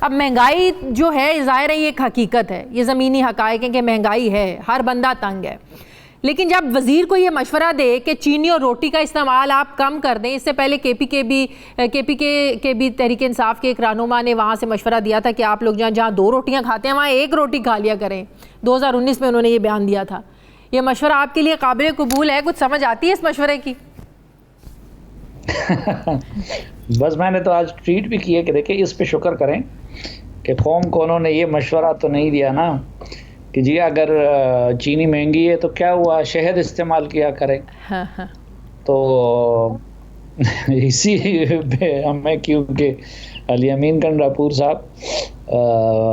अब महंगाई जो है ज़ाहिर है ये एक हकीकत है, ये ज़मीनी हक़ाइक़ है कि महंगाई है, हर बंदा तंग है। लेकिन जब वज़ीर को ये मशवरा दे कि चीनी और रोटी का इस्तेमाल आप कम कर दें, इससे पहले के भी तहरीक इंसाफ के एक रहनुमा ने वहाँ से मशवरा दिया था कि आप लोग जहाँ 2 रोटियाँ खाते हैं वहाँ 1 रोटी खा लिया करें। 2019 में उन्होंने ये बयान दिया था। ये मशवरा आपके लिए काबिल कबूल है? कुछ समझ आती है इस मशवरे की? बस मैंने तो आज ट्वीट भी किया कि देखिए इस पे शुक्र करें कि कौम को उन्होंने ये मशवरा तो नहीं दिया ना कि जी अगर चीनी महंगी है तो क्या हुआ, शहद इस्तेमाल किया करें। हाँ। तो इसी पे हमें, क्योंकि अली अमीन कंडापुर साहब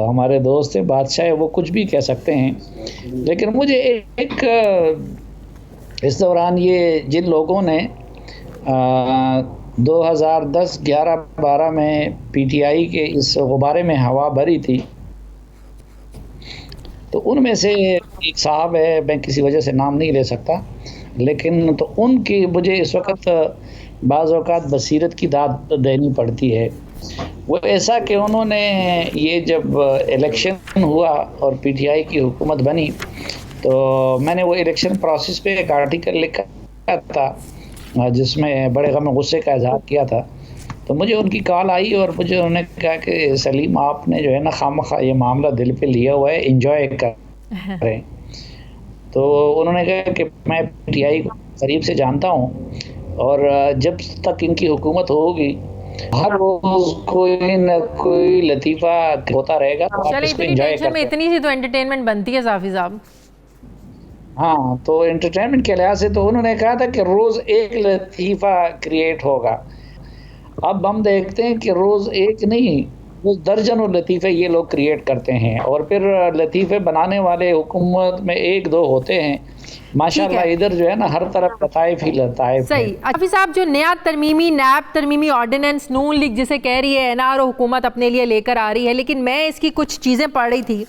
हमारे दोस्त हैं, बादशाह है, वो कुछ भी कह सकते हैं। लेकिन मुझे एक इस दौरान ये जिन लोगों ने 2010, 11, 12 में पीटीआई के इस गुब्बारे में हवा भरी थी, तो उनमें से एक साहब है, मैं किसी वजह से नाम नहीं ले सकता, लेकिन तो उनकी मुझे इस वक्त बाज़ औक़ात बसीरत की दाद देनी पड़ती है। वो ऐसा कि उन्होंने ये जब इलेक्शन हुआ और पीटीआई की हुकूमत बनी, तो मैंने वो इलेक्शन प्रोसेस पे एक आर्टिकल लिखा था जिसमें बड़े गम गुस्से का इज़हार किया था। तो मुझे उनकी कॉल आई और मुझे उन्होंने कहा कि सलीम आपने जो है ना खामखा ये मामला दिल पे लिया हुआ है, एंजॉय करें। तो उन्होंने कहा कि मैं पीटीआई को करीब से जानता हूँ और जब तक इनकी हुकूमत होगी हर रोज कोई न कोई लतीफ़ा होता रहेगा, तो आप इसको एंजॉय करते हैं। इतनी सी तो एंटरटेनमेंट बनती है साफ़ी साहब। हाँ, तो एंटरटेनमेंट के लिहाज से तो उन्होंने कहा था कि रोज़ एक लतीफ़ा क्रिएट होगा। अब हम देखते हैं कि रोज़ एक नहीं, वो दर्जनों लतीफ़े ये लोग क्रिएट करते हैं और फिर लतीफ़े बनाने वाले हुकूमत में 1-2 होते हैं। माशाल्लाह इधर जो है ना हर तरफ लताइफ ही लताइफ। सही। हाफिज़ साहब, जो नया नैब तरमीमी ऑर्डिनेंस नून लीग जिसे कह रही है एनआर हुकूमत अपने लिए लेकर आ रही है, लेकिन मैं इसकी कुछ चीज़ें पढ़ रही थी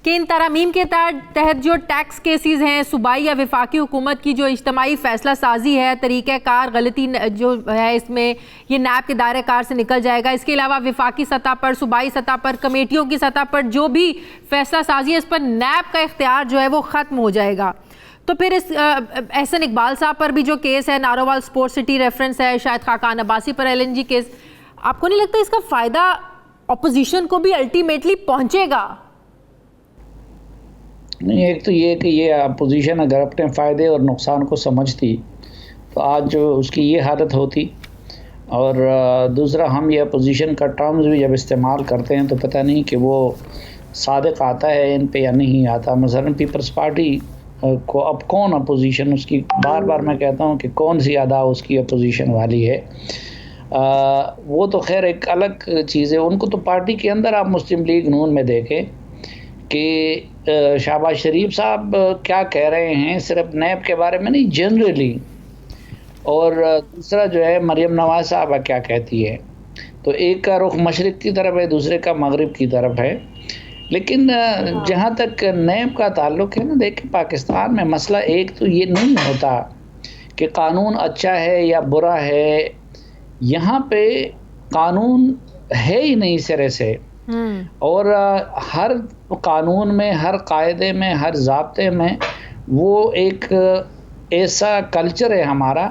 कि इन तरमीम के तहत जो टैक्स केसेस हैं, सूबाई या वफाकी हुकूमत की जो इज्तमाही फ़ैसला साजी है, तरीक़ाकार गलती जो है इसमें ये नैब के दायरे कार से निकल जाएगा। इसके अलावा वफाकी सतह पर, सूबाई सतह पर, कमेटियों की सतह पर जो भी फ़ैसला साजी है, इस पर नैब का इख्तियार जो है वो ख़त्म हो जाएगा। तो फिर इस एहसन इकबाल साहब पर भी जो केस है, नारोवाल स्पोर्ट्स सिटी रेफरेंस है, शायद खाकान अब्बासी पर LNG केस, आपको नहीं लगता इसका फ़ायदा अपोजिशन को भी अल्टीमेटली पहुँचेगा? नहीं, एक तो ये कि ये अपोजिशन अगर अपने फ़ायदे और नुकसान को समझती तो आज जो उसकी ये हालत होती, और दूसरा हम ये अपोजिशन का टर्म्स भी जब इस्तेमाल करते हैं तो पता नहीं कि वो सादिक आता है इन पे या नहीं आता। मसलन पीपल्स पार्टी को अब कौन अपोजिशन उसकी, बार बार मैं कहता हूँ कि कौन सी अदा उसकी अपोजिशन वाली है, वो तो खैर एक अलग चीज़ है। उनको तो पार्टी के अंदर आप मुस्लिम लीग नून में देखें कि शहबाज शरीफ साहब क्या कह रहे हैं, सिर्फ नैब के बारे में नहीं, जनरली, और दूसरा जो है मरियम नवाज साहबा क्या कहती है। तो एक का रुख मशरिक़ की तरफ है, दूसरे का मगरिब की तरफ है। लेकिन जहाँ तक नैब का ताल्लुक़ है ना, देखिए पाकिस्तान में मसला एक तो ये नहीं होता कि कानून अच्छा है या बुरा है, यहाँ पे कानून है ही नहीं सिरे से। और हर कानून में, हर कायदे में, हर ज़ाब्ते में वो एक ऐसा कल्चर है हमारा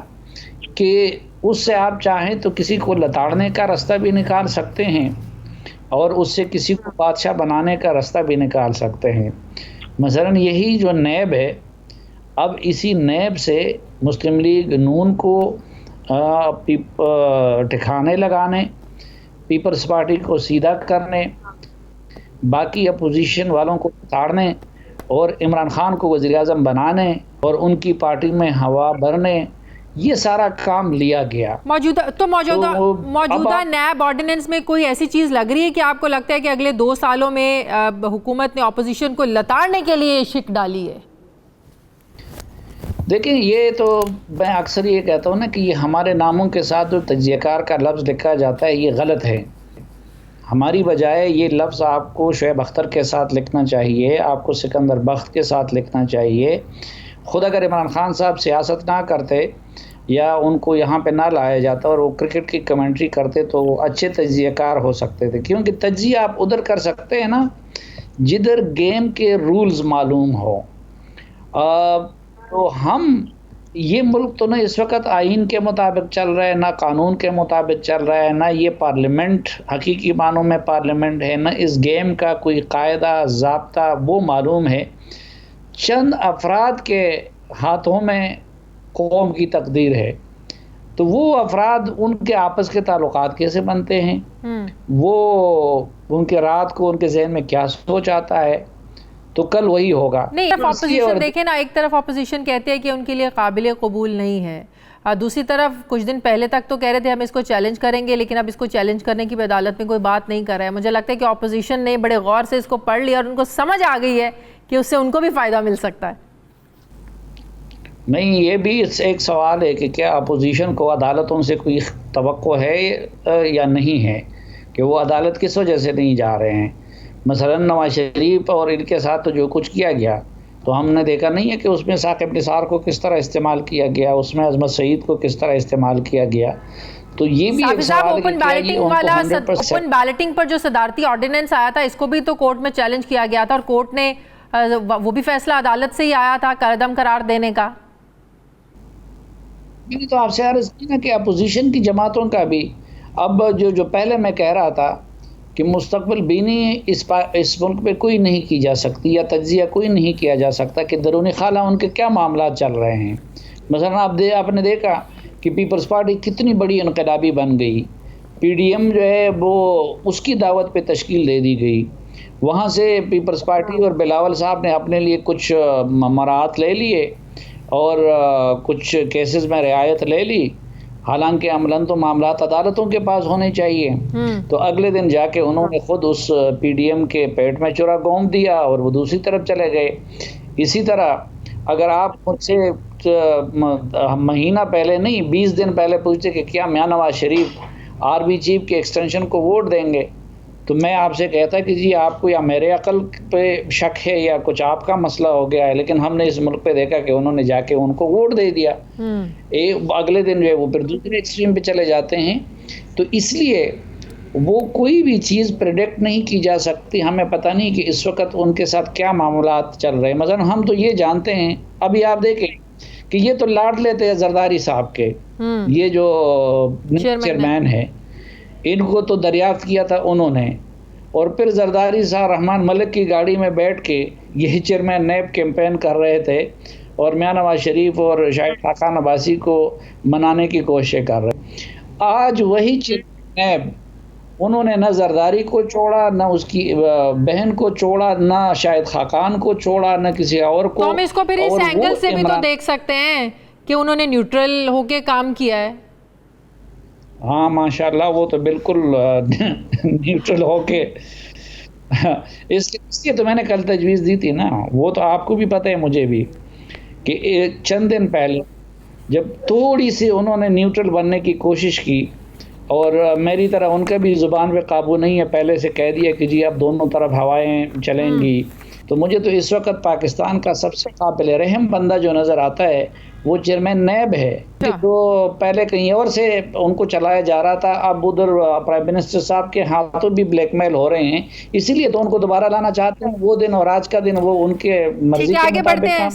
कि उससे आप चाहें तो किसी को लताड़ने का रास्ता भी निकाल सकते हैं और उससे किसी को बादशाह बनाने का रास्ता भी निकाल सकते हैं। मसलन यही जो नैब है, अब इसी नैब से मुस्लिम लीग नून को ठिकाने लगाने, पीपल्स पार्टी को सीधा करने, बाकी अपोजिशन वालों को ताड़ने और इमरान खान को वज़ीर आज़म बनाने और उनकी पार्टी में हवा भरने, ये सारा काम लिया गया। मौजूदा नैब ऑर्डिनेंस में कोई ऐसी चीज़ लग रही है कि आपको लगता है कि अगले 2 सालों में हुकूमत ने अपोजिशन को लताड़ने के लिए शिक डाली है? देखिए, ये तो मैं अक्सर ये कहता हूँ ना कि ये हमारे नामों के साथ जो तज्ज़ियाकार का लफ्ज़ लिखा जाता है ये गलत है। हमारी बजाय ये लफ्ज़ आपको शुएब अख्तर के साथ लिखना चाहिए, आपको सिकंदर बख्त के साथ लिखना चाहिए। ख़ुद अगर इमरान खान साहब सियासत ना करते या उनको यहाँ पे ना लाया जाता और वो क्रिकेट की कमेंट्री करते तो वो अच्छे तज्जियाकार हो सकते थे, क्योंकि तज्जिया आप उधर कर सकते हैं ना जिधर गेम के रूल्स मालूम हो। तो हम ये मुल्क तो ना इस वक्त आइन के मुताबिक चल रहा है, ना कानून के मुताबिक चल रहा है, ना ये पार्लियामेंट हकीकी मानों में पार्लियामेंट है, ना इस गेम का कोई कायदा ज़ाब्ता वो मालूम है। चंद अफराद के हाथों में कौम की तकदीर है, तो वो अफराद उनके आपस के ताल्लुकात कैसे बनते हैं, वो उनके रात को उनके जहन में क्या सोच आता है, तो कल वही होगा। नहीं, ऑपोजिशन देखें ना, एक तरफ ऑपोजिशन कहते हैं कि उनके लिए काबिल कबूल नहीं है, दूसरी तरफ कुछ दिन पहले तक तो कह रहे थे हम इसको चैलेंज करेंगे, लेकिन अब इसको चैलेंज करने की अदालत में कोई बात नहीं कर रहा है। मुझे लगता है कि ऑपोजिशन ने बड़े गौर से इसको पढ़ लिया और उनको समझ आ गई है कि उससे उनको भी फ़ायदा मिल सकता है। नहीं, ये भी एक सवाल है कि क्या अपोजिशन को अदालतों से कोई तवक्को है या नहीं है, कि वो अदालत किस वजह से नहीं जा रहे हैं। मसलन नवाज शरीफ और इनके साथ तो जो कुछ किया गया, तो हमने देखा नहीं है कि उसमें साकिब निसार को किस तरह इस्तेमाल किया गया, उसमें अजमत सईद को किस तरह इस्तेमाल किया गया। तो ये भी एक सवाल है ओपन बैलेटिंग पर जो सदारती ऑर्डिनेंस आया था, इसको भी तो कोर्ट में चैलेंज किया गया था और कोर्ट ने वो भी फैसला अदालत से ही आया था कदम करार देने का। तो आपसे अर्ज की ना कि अपोजिशन की जमातों का भी अब जो पहले मैं कह रहा था कि मुस्तकबिल बीनी इस मुल्क पे कोई नहीं की जा सकती, या तज्जिया कोई नहीं किया जा सकता कि दरूनी खाला उनके क्या मामला चल रहे हैं। मसलन आपने देखा कि पीपल्स पार्टी कितनी बड़ी इनकलाबी बन गई, PDM जो है वो उसकी दावत पे तश्कील दे दी गई, वहाँ से पीपल्स पार्टी और बिलावल साहब ने अपने लिए कुछ मराहत ले लिए और कुछ केसेस में रियायत ले ली, हालांकि अमलन तो मामलात अदालतों के पास होने चाहिए। तो अगले दिन जाके उन्होंने खुद उस PDM के पेट में चुरा घोंप दिया और वो दूसरी तरफ चले गए। इसी तरह अगर आप मुझसे महीना पहले नहीं 20 दिन पहले पूछते कि क्या मियां नवाज शरीफ RB चीफ के एक्सटेंशन को वोट देंगे, तो मैं आपसे कहता कि जी आपको या मेरे अकल पे शक है या कुछ आपका मसला हो गया है, लेकिन हमने इस मुल्क पे देखा कि उन्होंने जाके उनको वोट दे दिया। अगले दिन जो है वो फिर दूसरे एक्सट्रीम पे चले जाते हैं। तो इसलिए वो कोई भी चीज़ प्रेडिक्ट नहीं की जा सकती। हमें पता नहीं कि इस वक्त उनके साथ क्या मामलात चल रहे हैं। मसलन हम तो ये जानते हैं, अभी आप देखें कि ये तो लाड लेते हैं जरदारी साहब के, ये जो चेयरमैन है, इनको तो दरियाफ्त किया था उन्होंने, और फिर जरदारी साहब रहमान मलिक की गाड़ी में बैठ के यही चेयरमैन नैब कैंपेन कर रहे थे और मियां नवाज शरीफ और शाहिद खाकान अब्बासी को मनाने की कोशिश कर रहे। आज वही चेयरमैन नैब, उन्होंने न जरदारी को छोड़ा, न उसकी बहन को छोड़ा, न शाहिद खाकान को छोड़ा, न किसी और को। तो हम इसको फिर इस एंगल से भी तो देख सकते हैं कि उन्होंने न्यूट्रल होके काम किया है। हाँ माशाल्लाह, वो तो बिल्कुल न्यूट्रल होके इसलिए तो मैंने कल तजवीज़ दी थी ना, वो तो आपको भी पता है मुझे भी, कि चंद दिन पहले जब थोड़ी सी उन्होंने न्यूट्रल बनने की कोशिश की और मेरी तरह उनका भी ज़ुबान पे काबू नहीं है, पहले से कह दिया कि जी अब दोनों तरफ हवाएं चलेंगी, तो मुझे तो इस वक्त पाकिस्तान का सबसे काबिल रहम बंदा जो नज़र आता है वो चेयरमैन नैब है। तो पहले कहीं और से उनको चलाया जा रहा था, अब उधर प्राइम मिनिस्टर साहब के हाथों भी ब्लैकमेल हो रहे हैं, इसीलिए तो उनको दोबारा लाना चाहते हैं। वो दिन और आज का दिन वो उनके मर्जी के मुताबिक।